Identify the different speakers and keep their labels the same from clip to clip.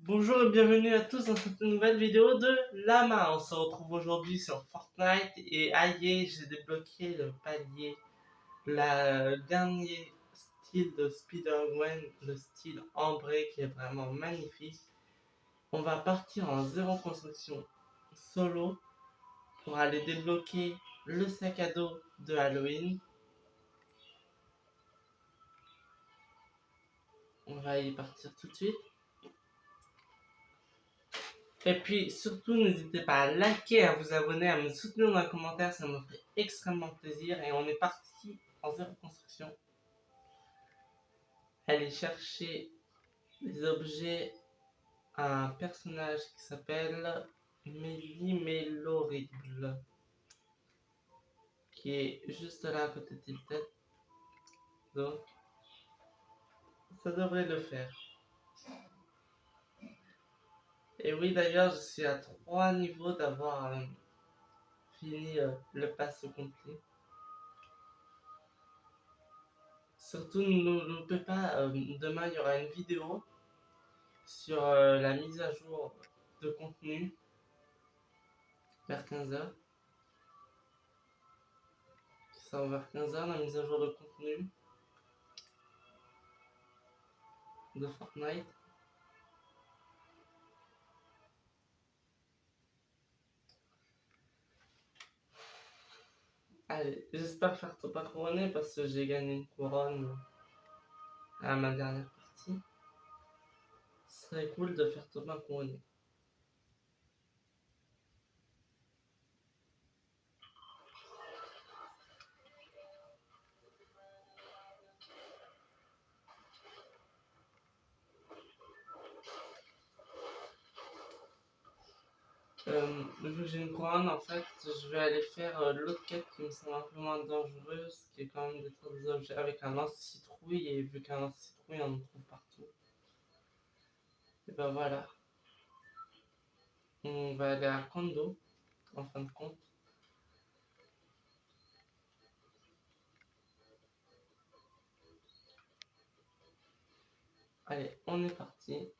Speaker 1: Bonjour et bienvenue à tous dans cette nouvelle vidéo de Lama. On se retrouve aujourd'hui sur Fortnite et aïe, j'ai débloqué le palier, le dernier style de Spider-Man, le style ambré qui est vraiment magnifique. On va partir en zéro construction solo pour aller débloquer le sac à dos de Halloween. On va y partir tout de suite. Et puis surtout, n'hésitez pas à liker, à vous abonner, à me soutenir dans les commentaires, ça me ferait extrêmement plaisir. Et on est parti en zéro construction. Aller chercher des objets à un personnage qui s'appelle Mélimélorible, qui est juste là à côté de Tilted. Donc, ça devrait le faire. Et oui, d'ailleurs, je suis à 3 niveaux d'avoir fini le pass complet. Surtout, ne loupez pas, demain il y aura une vidéo sur la mise à jour de contenu vers 15h. Qui sort vers 15h, la mise à jour de contenu de Fortnite. Allez, j'espère faire top pas couronné parce que j'ai gagné une couronne à ma dernière partie. Ce serait cool de faire top 1 couronné. Vu que j'ai une couronne, en fait, je vais aller faire l'autre quête qui me semble un peu moins dangereuse, qui est quand même détruire des objets avec un lance-citrouille, et vu qu'un lance-citrouille, on en trouve partout. Et ben voilà. On va aller à Kondo, en fin de compte. Allez, on est parti.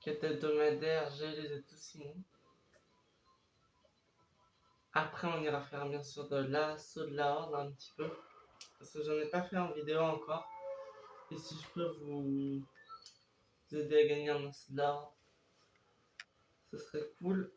Speaker 1: Quête hebdomadaire, je les ai tous signés. Après, on ira faire bien sûr de l'assaut de la horde un petit peu. Parce que j'en ai pas fait en vidéo encore. Et si je peux vous aider à gagner un assaut de la horde, ce serait cool.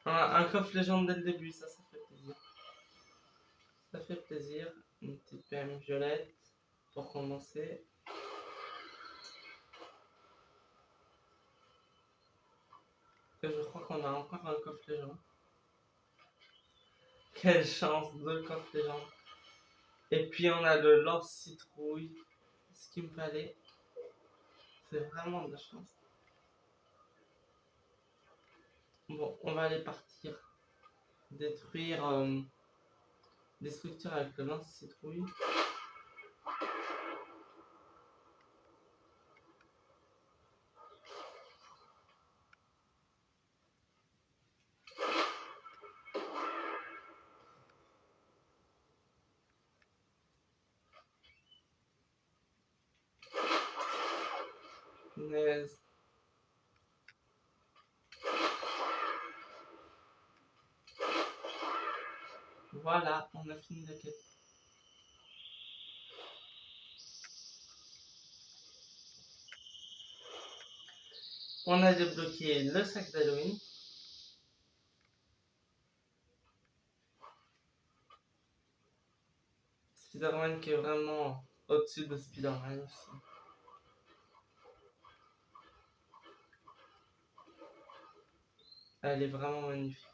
Speaker 1: Un coffre légende dès le début, ça fait plaisir. Ça fait plaisir. Une petite PM violette pour commencer. Et je crois qu'on a encore un coffre légende. Quelle chance, 2 coffres légendes. Et puis on a le lance-citrouille. Ce qu'il me fallait. C'est vraiment de la chance. Bon, on va aller partir détruire des structures avec le lance-citrouille. Punaise. Voilà, on a fini la quête. On a débloqué le sac d'Halloween. Spider-Man qui est vraiment au-dessus de Spider-Man aussi. Elle est vraiment magnifique.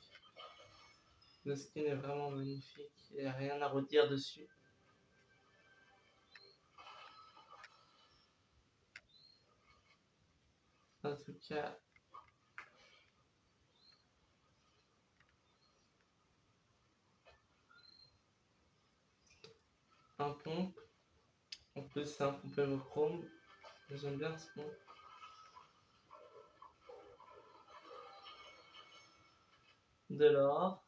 Speaker 1: Le skin est vraiment magnifique. Il n'y a rien à redire dessus. En tout cas, un pompe. En plus, c'est un pompe chrome. J'aime bien ce pompe. De l'or.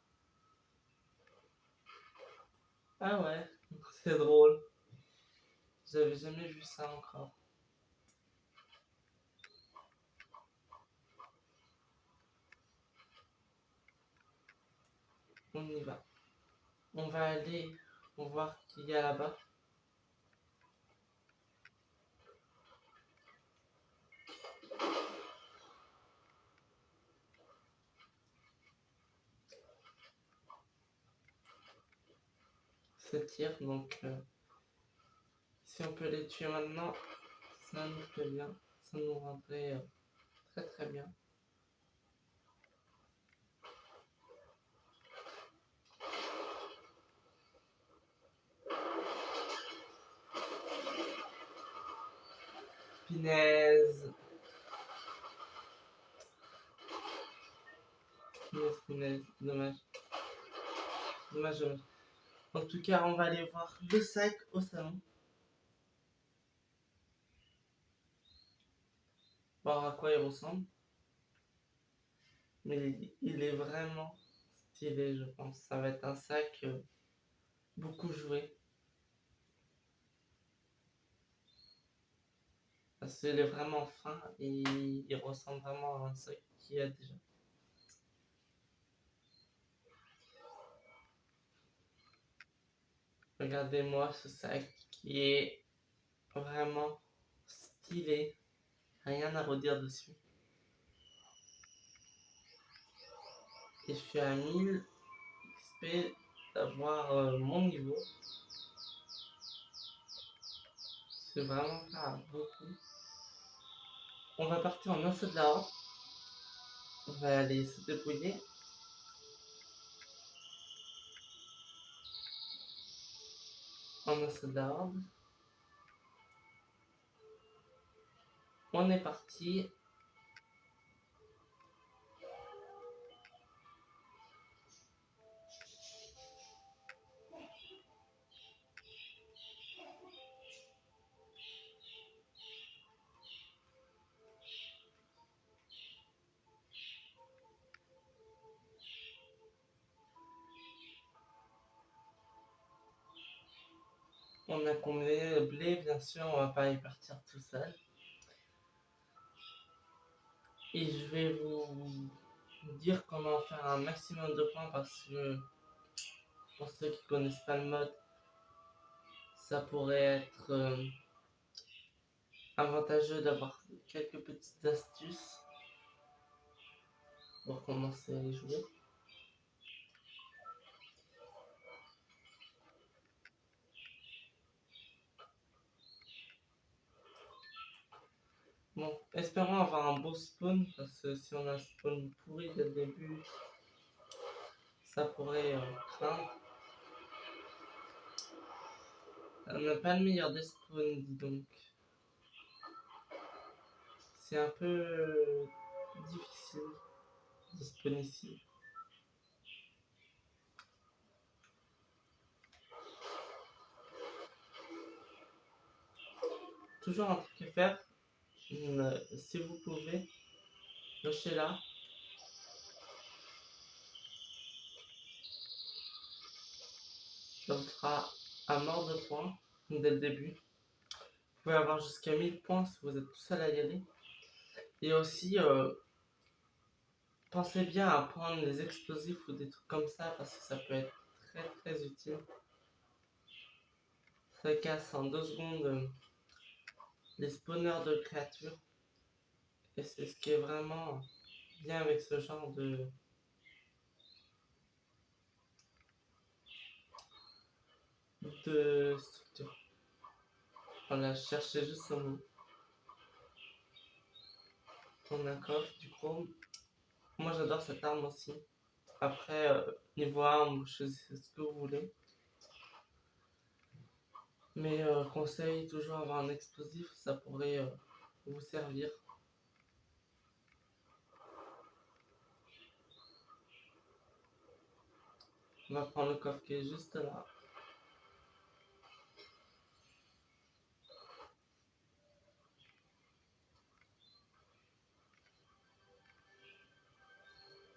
Speaker 1: Ah ouais, c'est drôle. J'avais jamais vu ça encore. On y va. On va aller voir qu'il y a là-bas. C'est tir, donc si on peut les tuer maintenant, ça nous fait bien. Ça nous rendrait très très bien. Punaise. Punaise. Dommage. Dommage. En tout cas, on va aller voir le sac au salon. Voir à quoi il ressemble. Mais il est vraiment stylé, je pense. Ça va être un sac beaucoup joué. Parce qu'il est vraiment fin et il ressemble vraiment à un sac qu'il y a déjà. Regardez-moi ce sac qui est vraiment stylé. Rien à redire dessus. Et je suis à 1000 XP d'avoir mon niveau. C'est vraiment pas beaucoup. On va partir en assaut de la horde. On va aller se débrouiller. En assaut de la horde. On est parti. On a combiné le blé, bien sûr, on va pas y partir tout seul. Et je vais vous dire comment faire un maximum de points parce que pour ceux qui connaissent pas le mode, ça pourrait être avantageux d'avoir quelques petites astuces pour commencer à y jouer. Bon, espérons avoir un beau spawn parce que si on a un spawn pourri dès le début, ça pourrait craindre. On n'a pas le meilleur des spawns, dis donc. C'est un peu difficile de spawn ici. Toujours un truc à faire, si vous pouvez, lâchez-la. Ça vous fera à mort de points dès le début. Vous pouvez avoir jusqu'à 1000 points si vous êtes tout seul à y aller. Et aussi, pensez bien à prendre des explosifs ou des trucs comme ça parce que ça peut être très très utile. Ça casse en 2 secondes les spawners de créatures. Et c'est ce qui est vraiment bien avec ce genre de structure. Voilà, je cherchais juste ce mot. On a un coffre, du chrome. Moi j'adore cette arme aussi. Après, niveau arme, vous choisissez ce que vous voulez. Mais conseil, toujours avoir un explosif, ça pourrait vous servir. On va prendre le coffre qui est juste là.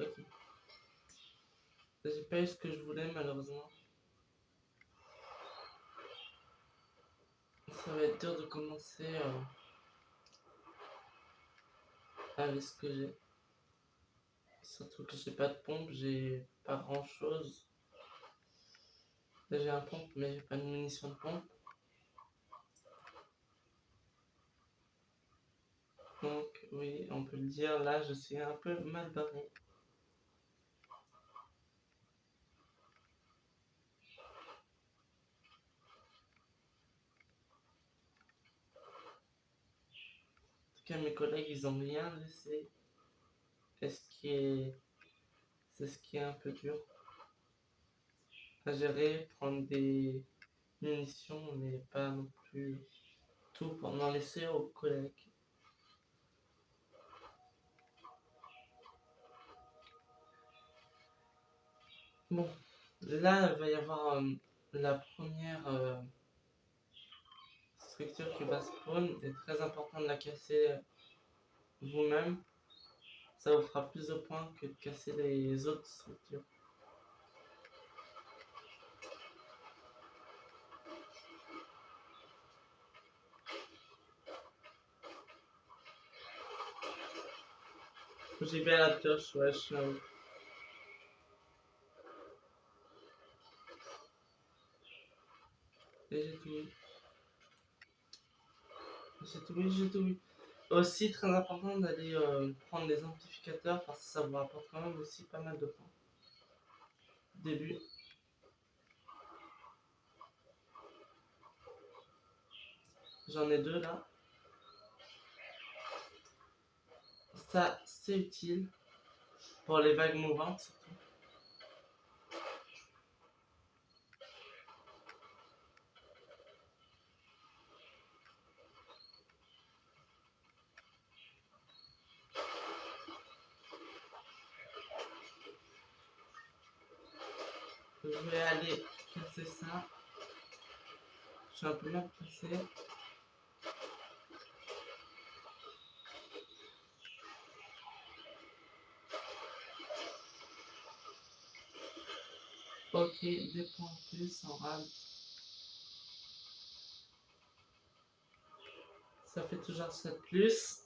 Speaker 1: Ok. J'ai pas eu ce que je voulais malheureusement. Ça va être dur de commencer avec ce que j'ai. Surtout que j'ai pas de pompe, j'ai pas grand chose. Là j'ai un pompe mais j'ai pas de munitions de pompe. Donc oui, on peut le dire, là je suis un peu mal barré. En tout cas mes collègues ils ont rien laissé. C'est ce qui est un peu dur à gérer, prendre des munitions mais pas non plus tout pour en laisser aux collègues. Bon, là il va y avoir la première structure qui va spawn. Il est très important de la casser vous-même. Ça vous fera plus de points que de casser les autres structures. J'ai bien la pioche, ouais, je suis un... Et j'ai tout eu. J'ai tout eu, j'ai tout eu. Aussi très important d'aller prendre des amplificateurs parce que ça vous rapporte quand même aussi pas mal de points. Début. J'en ai deux là. Ça c'est utile pour les vagues mouvantes surtout. Je vais aller casser ça. Je suis un peu mal placé. Ok, des points en plus en rade. Ça fait toujours 7 plus.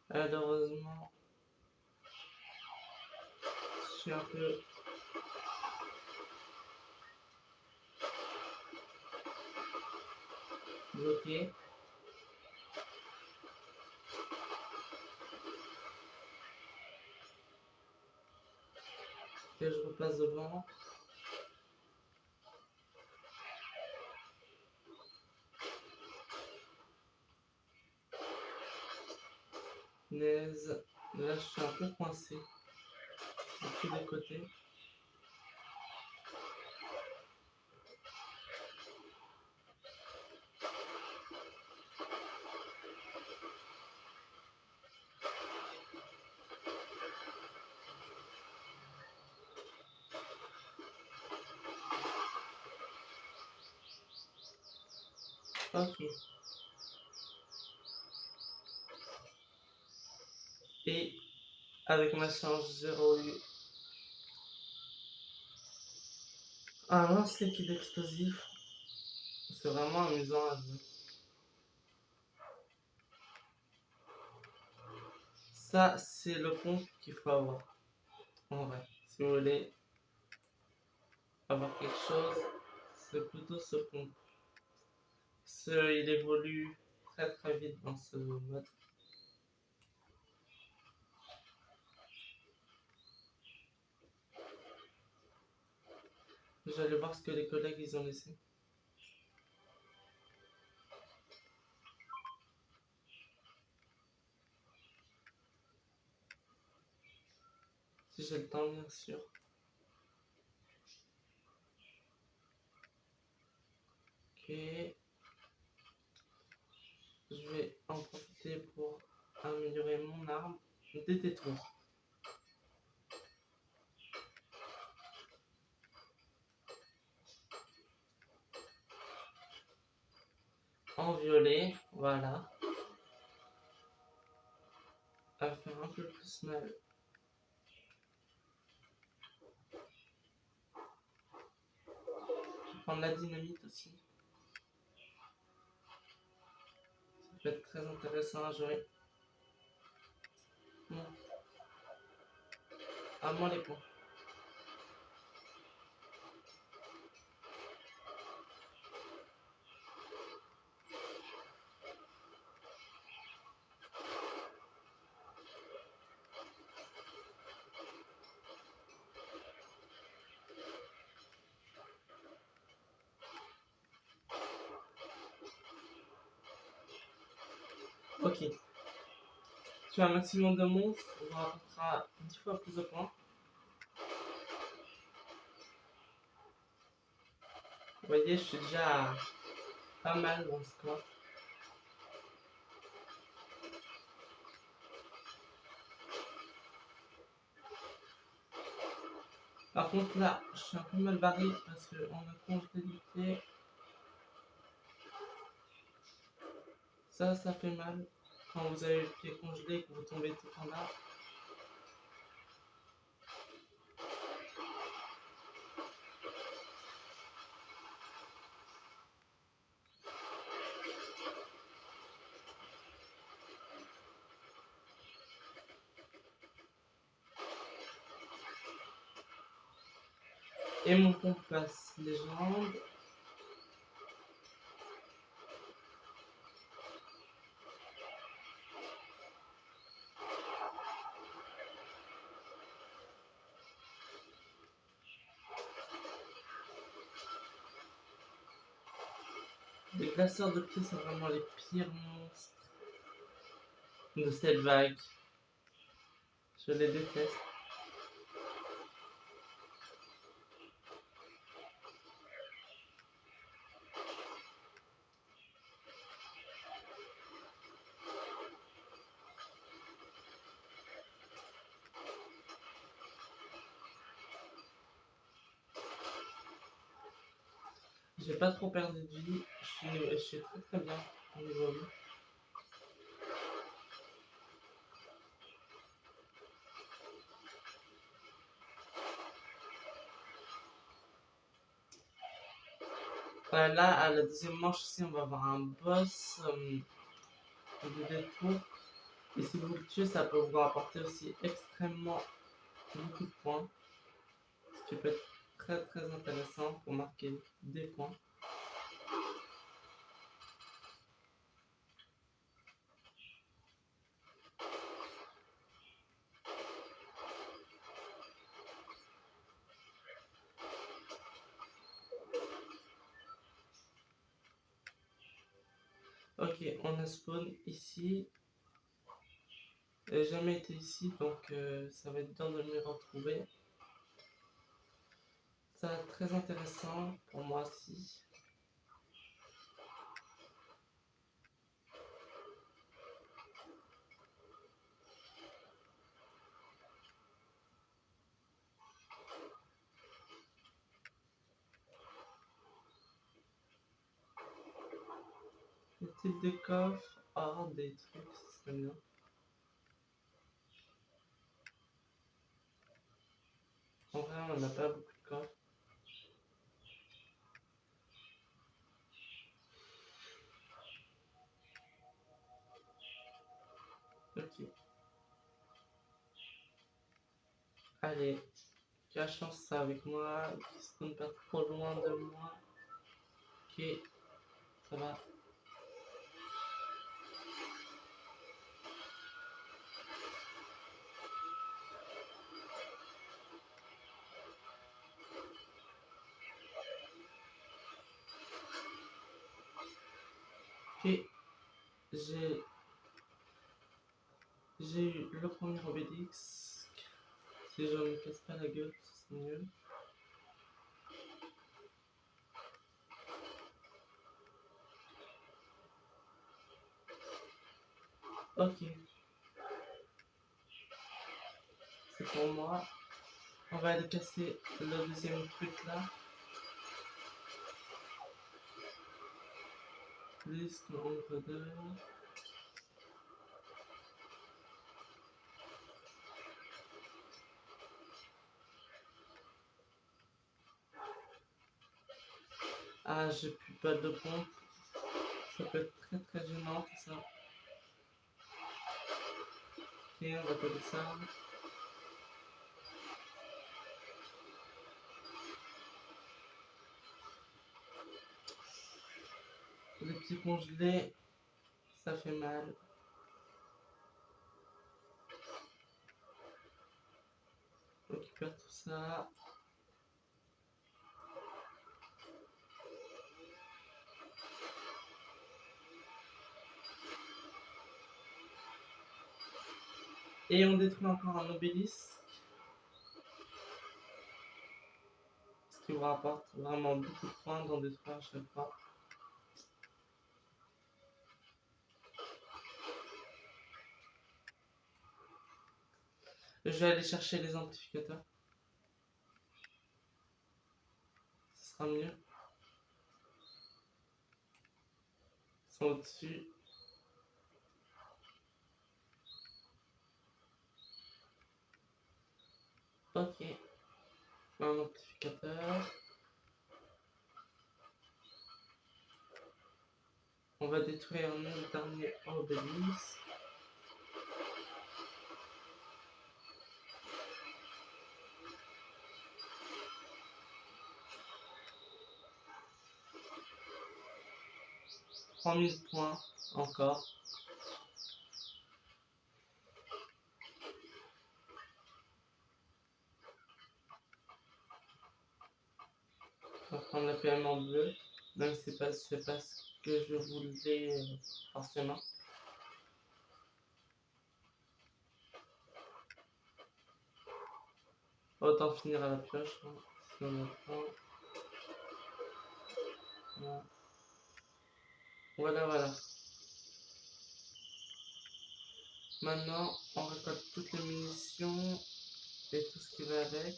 Speaker 1: Malheureusement, je suis un peu bloqué. Que je repasse devant. Naise. Là, je suis un peu coincé. De tous les côtés. Ok. Et avec ma chance, j'ai eu un lance-liquide explosif. C'est vraiment amusant à jouer. Ça, c'est le pompe qu'il faut avoir. En vrai, si vous voulez avoir quelque chose, c'est plutôt ce pompe. Il évolue très très vite dans ce mode. J'allais voir ce que les collègues ils ont laissé. Si j'ai le temps, bien sûr. Ok. Je vais en profiter pour améliorer mon arme. des détours. En violet, voilà. Ça va faire un peu plus mal. Je vais prendre la dynamite aussi. Ça peut être très intéressant à jouer. Bon. À moi les points. Ok. Tu as un maximum de monstres, on rapportera 10 fois plus de points. Vous voyez, je suis déjà pas mal dans le score. Par contre là, je suis un peu mal barré parce qu'on a congélé. Ça fait mal. Quand vous avez le pied congelé et que vous tombez tout en bas. Et mon compass légende. Les glaceurs de pied, c'est vraiment les pires monstres de cette vague. Je les déteste. J'ai pas trop perdu de vie. Je suis très très bien au niveau vie. Là, à la deuxième manche aussi, on va avoir un boss de détour. Et si vous le tuez, ça peut vous rapporter aussi extrêmement beaucoup de points. Ce qui peut être très très intéressant pour marquer des points. Ok, on a spawn ici. J'ai jamais été ici, donc ça va être dur de me retrouver. Ça va être très intéressant pour moi aussi. Le type de coffre, or, des trucs, ce serait bien. En vrai, on n'a pas beaucoup de coffres. Ok. Allez, quelle chance ça avec moi, qui se tourne pas trop loin de moi. Ok, ça va. Ok, j'ai eu le premier obélisque. Si je me casse pas la gueule, c'est mieux. Ok. pour moi. On va aller casser le deuxième truc là. Liste nombre 2. Ah, j'ai plus pas de pompe. Ça peut être très très gênant tout ça. Ok, on va coller ça. Les petits congelés, ça fait mal. On récupère tout ça. Et on détruit encore un obélisque. Ce qui vous rapporte vraiment beaucoup de points d'en détruire à chaque fois. Je vais aller chercher les amplificateurs. Ce sera mieux. Ils sont au-dessus. Ok. Un amplificateur. On va détruire le dernier obélisque. « 3000 points encore. On va prendre la PM en bleu, même si c'est pas ce que je voulais forcément. Autant finir à la pioche, hein, si on a le temps. Voilà. Voilà. Maintenant, on récolte toutes les munitions et tout ce qui va avec.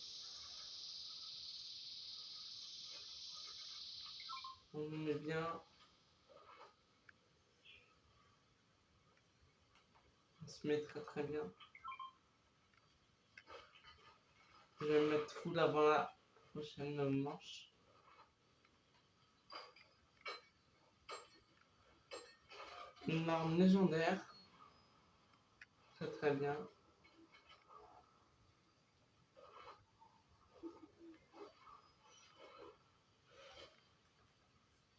Speaker 1: On nous met bien. On se met très très bien. Je vais me mettre full avant la prochaine manche. Une arme légendaire. Très très bien.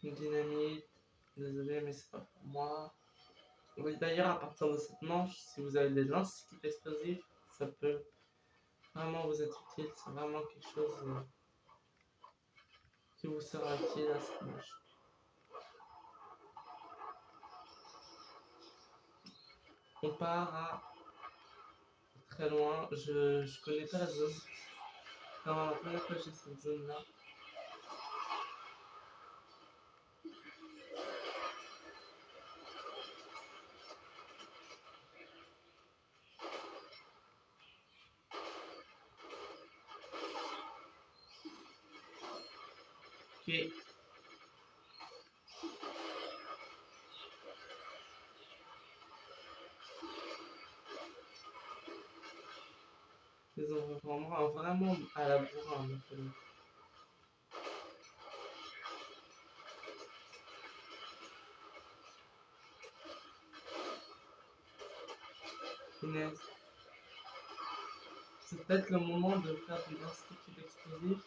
Speaker 1: Une dynamite. Désolé, mais c'est pas pour moi. Oui, d'ailleurs, à partir de cette manche, si vous avez des lance-types explosifs, ça peut vraiment vous être utile. C'est vraiment quelque chose qui vous sera utile à cette manche. On part à très loin. Je connais pas la zone. Non, la première fois que j'ai cette zone là. Ok. Ils ont vraiment à la bourre un peu. Punaise. C'est peut-être le moment de faire du lance-type explosif.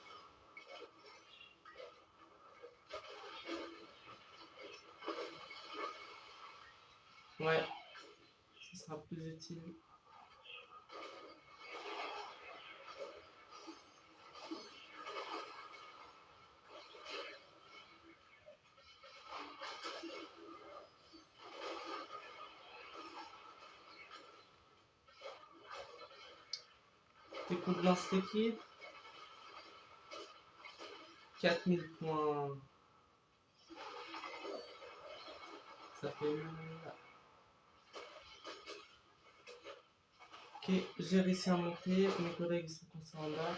Speaker 1: Ouais, ce sera plus utile. Tes coups de lance liquide. 4000 points. Ça fait mal. Ok. Ok, j'ai réussi à monter, mes collègues sont coincés en bas.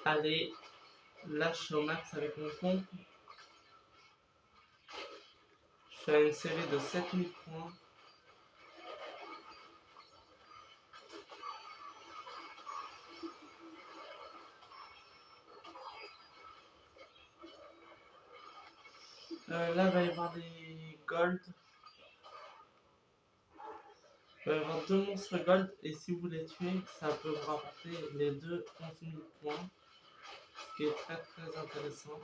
Speaker 1: Allez, là je suis au max avec mon compte. Je suis à une série de 7000 points. Là, il va y avoir des gold. Il va y avoir 2 monstres gold. Et si vous les tuez, ça peut vous rapporter les deux 11 000 points. Ce qui est très très intéressant.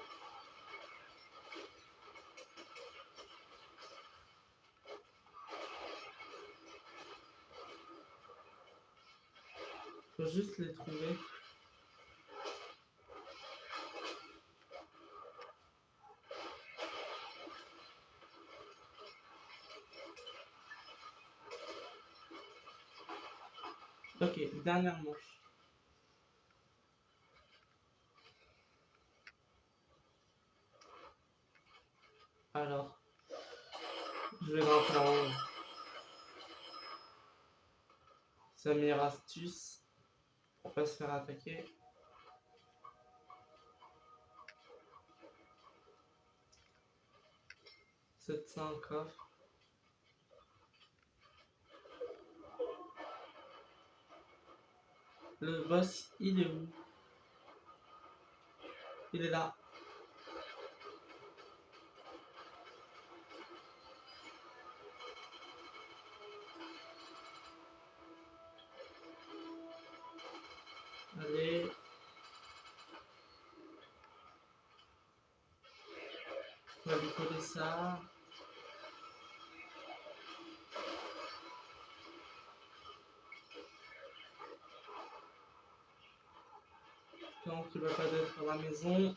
Speaker 1: Faut juste les trouver. Ok, dernière manche. Alors, je vais grimper en haut. Sa meilleure astuce pour pas se faire attaquer. C'est 700 coffre. Le boss, il est où? Il est là. Allez. On va lui coller ça. Donc il va pas être à la maison.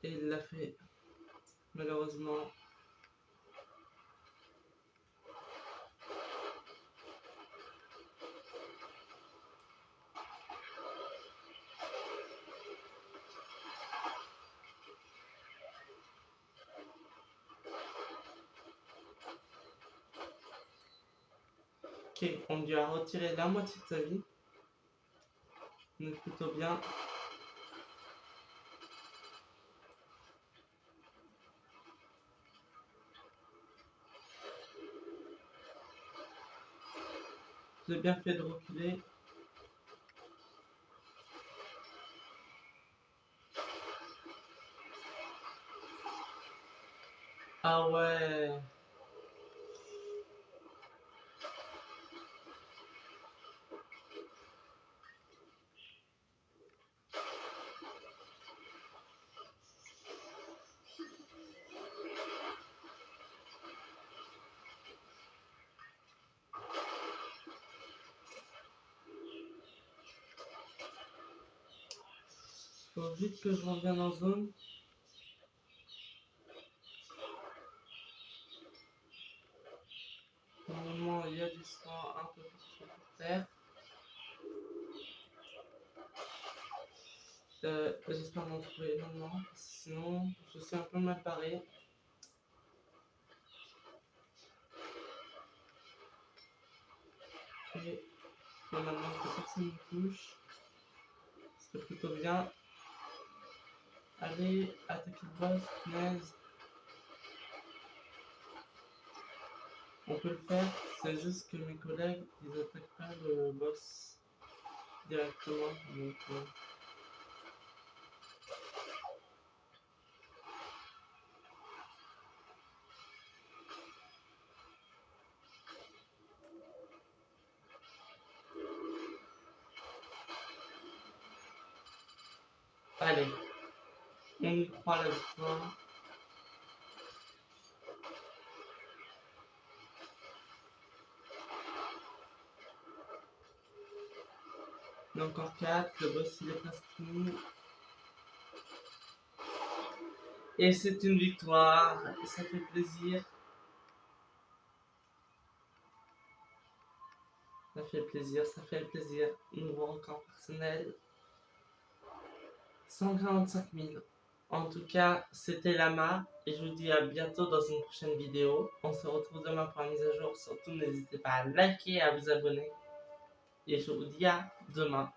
Speaker 1: Et il l'a fait. Malheureusement. Ok, on lui a retiré la moitié de sa vie. On est plutôt bien. J'ai bien fait de reculer. Ah ouais. Faut vite que je revienne en zone. Normalement, il y a du sang un peu partout par terre. J'espère m'en trouver maintenant. Sinon, je suis un peu mal barré. Et maintenant que personne ne touche, c'est plutôt bien. Allez, attaquer le boss, punaise. On peut le faire, c'est juste que mes collègues, ils attaquent pas le boss directement. Donc, allez, on y croit la victoire. Il y en a encore 4, le boss il est presque fini. Et c'est une victoire, et ça fait plaisir. Ça fait plaisir, ça fait plaisir. Nouveau record personnel. 145 000. En tout cas, c'était Lama et je vous dis à bientôt dans une prochaine vidéo. On se retrouve demain pour la mise à jour. Surtout, n'hésitez pas à liker et à vous abonner. Et je vous dis à demain.